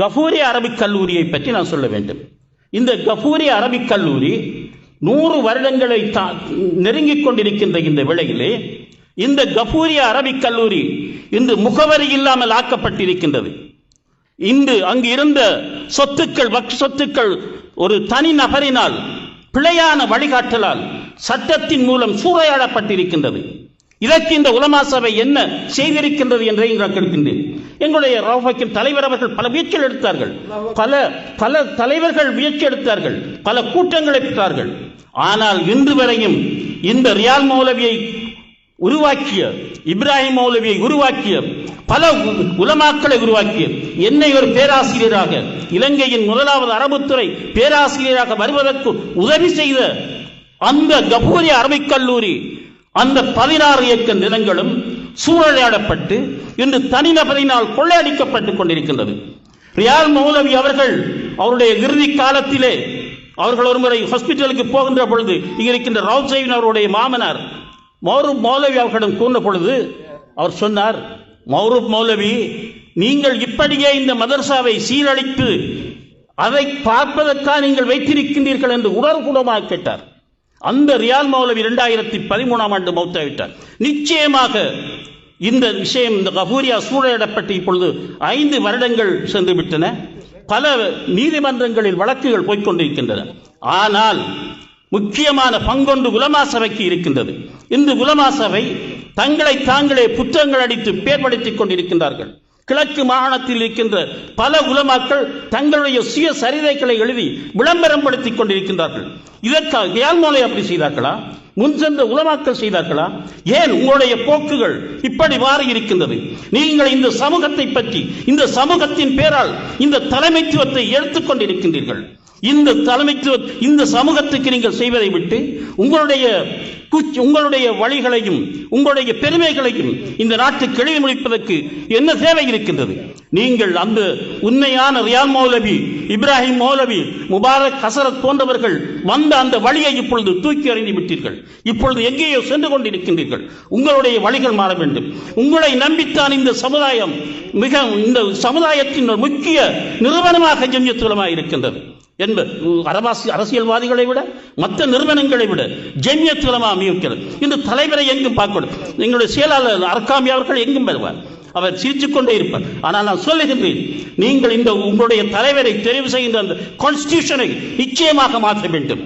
கஃபூரி Arabic கல்லூரியை பற்றி நான் சொல்ல வேண்டும். இந்த கஃபூரி அரபிக் கல்லூரி 100 வருடங்களை நெருங்கிக் கொண்டிருக்கின்ற இந்த வேளையிலே இந்த கஃபூரி அரபிக் கல்லூரி இன்று முகவரி இல்லாமல் ஆக்கப்பட்டிருக்கின்றது. இன்று அங்கு இருந்த சொத்துக்கள், வக்ஃப் சொத்துக்கள் ஒரு தனி நபரினால் பிழையான வழிகாட்டலால் சட்டத்தின் மூலம் சூறையாடப்பட்டிருக்கின்றது. இதற்கு இந்த உலமா சபை என்ன செய்திருக்கின்றது என்றே நான் கேட்கின்றேன். எங்களுடைய ரவுஃபக்கின் தலைவர் அவர்கள் பல முயற்சிகள் எடுத்தார்கள், பல தலைவர்கள் முயற்சி எடுத்தார்கள், பல கூட்டங்களை பெற்றார்கள். ஆனால் இன்று வரையும் இந்த ரியால் மௌலவியை உருவாக்கிய, இப்ராஹிம் மௌலவியை உருவாக்கிய, பல உலமாக்களை உருவாக்கிய, என்னை ஒரு பேராசிரியராக, இலங்கையின் 1வது அரபுத்துறை பேராசிரியராக வருவதற்கு உதவி செய்த அந்த கஃபூரி அரபிக் கல்லூரி அந்த 16 ஏக்கர் நிலங்களும் சூறையாடப்பட்டு இன்று தனிநபரினால் கொள்ளையடிக்கப்பட்டுக் கொண்டிருக்கின்றது. ரியால் மௌலவி அவர்கள் அவருடைய இறுதி காலத்திலே அவர்கள் ஒருமுறை ஹாஸ்பிட்டலுக்கு போகின்ற பொழுது இங்கே இருக்கின்ற ரவுசைன் அவருடைய மாமனார் மௌரூப் மௌலவி அவர்களிடம் கூர்ந்த பொழுது அவர் சொன்னார், மௌரூப் மௌலவி, நீங்கள் இப்படியே இந்த மதரசாவை சீரழித்து அதை பார்ப்பதற்காக நீங்கள் வைத்திருக்கின்றீர்கள் என்று உணர்வுபூர்வமாக கேட்டார். அந்த ரியால் மௌலவி 2013ஆம் ஆண்டு மௌத்தாவிட்டார். நிச்சயமாக இந்த விஷயம், இந்த கஃபூரியா சூறையிடப்பட்டு இப்பொழுது 5 வருடங்கள் சென்று விட்டன. பல நீதிமன்றங்களில் வழக்குகள் போய்கொண்டிருக்கின்றன. ஆனால் முக்கியமான பங்கொன்று உலமா சபைக்கு இருக்கின்றது. இந்த உலமா சபை தங்களை தாங்களே புத்தகங்கள் அடித்து பேர்படுத்திக் கொண்டிருக்கின்றார்கள். கிழக்கு மாகாணத்தில் இருக்கின்ற பல உலமாக்கள் தங்களுடைய சுய சரிதைகளை எழுதி விளம்பரம் படுத்திக் கொண்டிருக்கின்றார்கள். இதற்காக ரியால் மௌலவி அப்படி செய்தார்களா? முன் சென்ற உலமாக்கள் செய்தார்களா? ஏன் உங்களுடைய போக்குகள் இப்படி மாறி இருக்கின்றது? நீங்கள் இந்த சமூகத்தை பற்றி, இந்த சமூகத்தின் பேரால் இந்த தலைமைத்துவத்தை எடுத்துக்கொண்டிருக்கின்றீர்கள். இந்த தலைமைத்துவ, இந்த சமூகத்துக்கு நீங்கள் செய்வதை விட்டு உங்களுடைய வழிகளையும் உங்களுடைய பெருமைகளையும் இந்த நாட்டுக்கு எழுதி முடிப்பதற்கு என்ன தேவை இருக்கின்றது? நீங்கள் அந்த உண்மையான ரியால் மௌலவி, இப்ராஹிம் மௌலவி, முபாரக் ஹசரத் போன்றவர்கள் வந்த அந்த வழியை இப்பொழுது தூக்கி எறிந்து விட்டீர்கள். இப்பொழுது எங்கேயோ சென்று கொண்டிருக்கின்றீர்கள். உங்களுடைய வழிகள் மாற வேண்டும். உங்களை நம்பித்தான் இந்த சமுதாயம், இந்த சமுதாயத்தின் முக்கிய நிறுவனமாக ஜம்இய்யத் உலமா இருக்கின்றது என்பது அரசியல்வாதிகளை விட, மற்ற நிறுவனங்களை விட ஜம்இய்யத் உலமா அமைக்கிறது. இந்த தலைவரை எங்கும் பார்க்கணும். எங்களுடைய செயலாளர் அர்காமி அவர்கள் எங்கும் வருவார், அவர் சிரித்துக் கொண்டே இருப்பார். ஆனால் நான் சொல்லுகின்றேன், நீங்கள் இந்த உங்களுடைய தலைவரை தெரிவு செய்கின்ற அந்த கான்ஸ்டிடியூஷனை நிச்சயமாக மாற்ற வேண்டும்.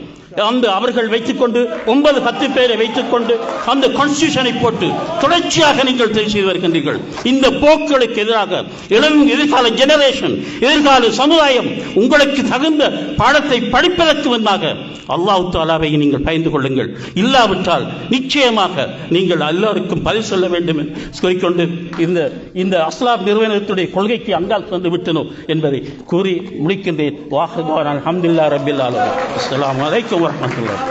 அந்த அவர்கள் வைத்துக்கொண்டு 9-10 பேரை வைத்துக்கொண்டு அந்த கான்ஸ்டிடியூஷனை போட்டு தொடர்ச்சியாக நீங்கள் தெரிவு செய்து வருகின்றீர்கள். இந்த போக்குகளுக்கு எதிராக எதிர்கால ஜெனரேஷன், எதிர்கால சமுதாயம் உங்களுக்கு தகுந்த பாடத்தை படிப்பதற்கு முன்பாக அல்லாஹ் தஆலாவை நீங்கள் பயந்து கொள்ளுங்கள். இல்லாவிட்டால் நிச்சயமாக நீங்கள் எல்லோருக்கும் பதில் சொல்ல வேண்டும் என்று சொல்லிக்கொண்டு இந்த அஸ்லாப் நிறுவனத்துடைய கொள்கைக்கு அங்கால் வந்து விட்டனோ என்பதை கூறி முடிக்கின்றேன். வாஹிர் தஅவானா அல்ஹம்துலில்லாஹி ரப்பில் ஆலமீன். அஸ்ஸலாமு அலைக்கும் வரஹ்மத்துல்லாஹி.